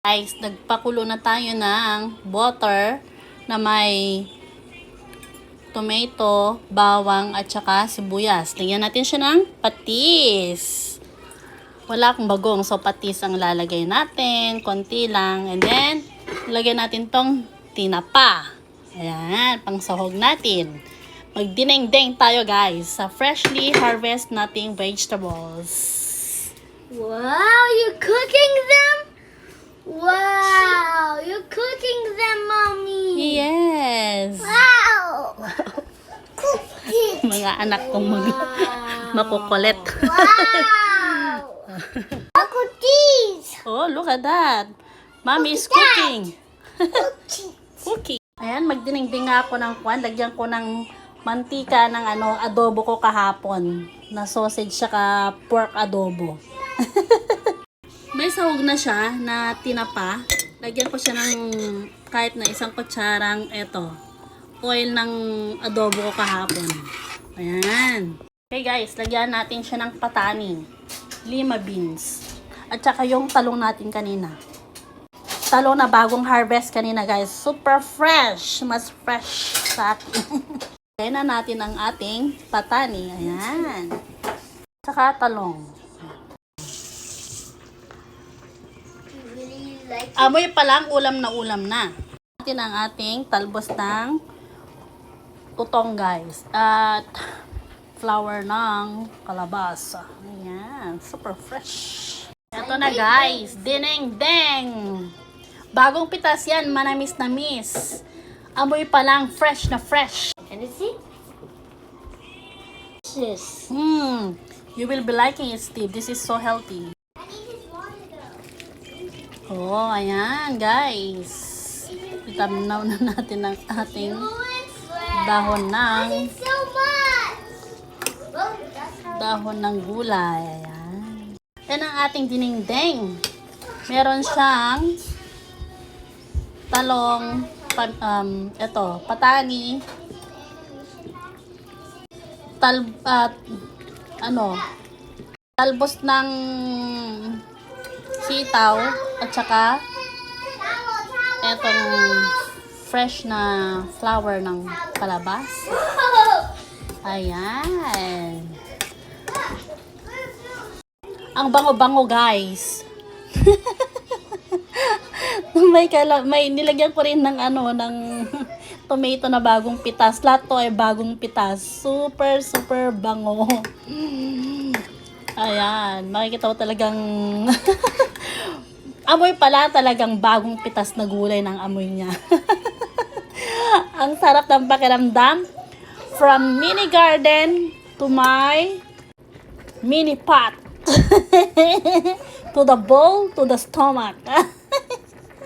Guys, nagpakulo na tayo ng butter na may tomato, bawang at saka sibuyas. Lagyan natin siya ng patis. Wala akong bagong, so patis ang lalagay natin, konti lang. And then, lagyan natin tong tinapa. Ayan, pang sahog natin. Magdineng-deng tayo guys sa freshly harvest nating vegetables. Wow, you're cooking them? Wow, you're cooking them, Mommy. Yes. Wow. Cook it. Mga anak kong makukulit. Wow. Look at these. Oh, look at that. Mommy is cooking. Cookies. Cooking. Ayan, magdinengding nga ako ng kwan. Lagyan ko ng mantika ng adobo ko kahapon. Na sausage saka pork adobo. May sahog na siya na tinapa. Lagyan ko siya ng kahit na isang kutsarang oil ng adobo ko kahapon. Ayan. Okay guys, lagyan natin siya ng patani. Lima beans. At saka yung talong natin kanina. Talong na bagong harvest kanina guys. Super fresh. Mas fresh sa akin. Lagyan na natin ang ating patani. Ayan. Saka talong. Amoy pa lang, ulam na. Natin ang ating talbos ng tutong guys. At flour ng kalabasa. Ayan, super fresh. Ito na guys, dineng-deng. Bagong pitas yan, manamis-namis. Amoy pa lang, fresh na fresh. Can you see? This. You will be liking it, Steve. This is so healthy. Oh, ayan guys. Itamnaw na natin ang ating dahon ng gulay. Ayan. Yan ang ating dinengdeng. Meron siyang talong, patani, talbos ng sitaw at saka etong fresh na flour ng kalabas. Ayan. Ang bango-bango guys. may nilagyan ko rin ng ng tomato na bagong pitas. Lahat to ay bagong pitas. Super bango. Ayan, makikita ko talagang amoy pala talagang bagong pitas na gulay ng amoy niya. Ang sarap ng pakiramdam. From mini garden to my mini pot. To the bowl, to the stomach.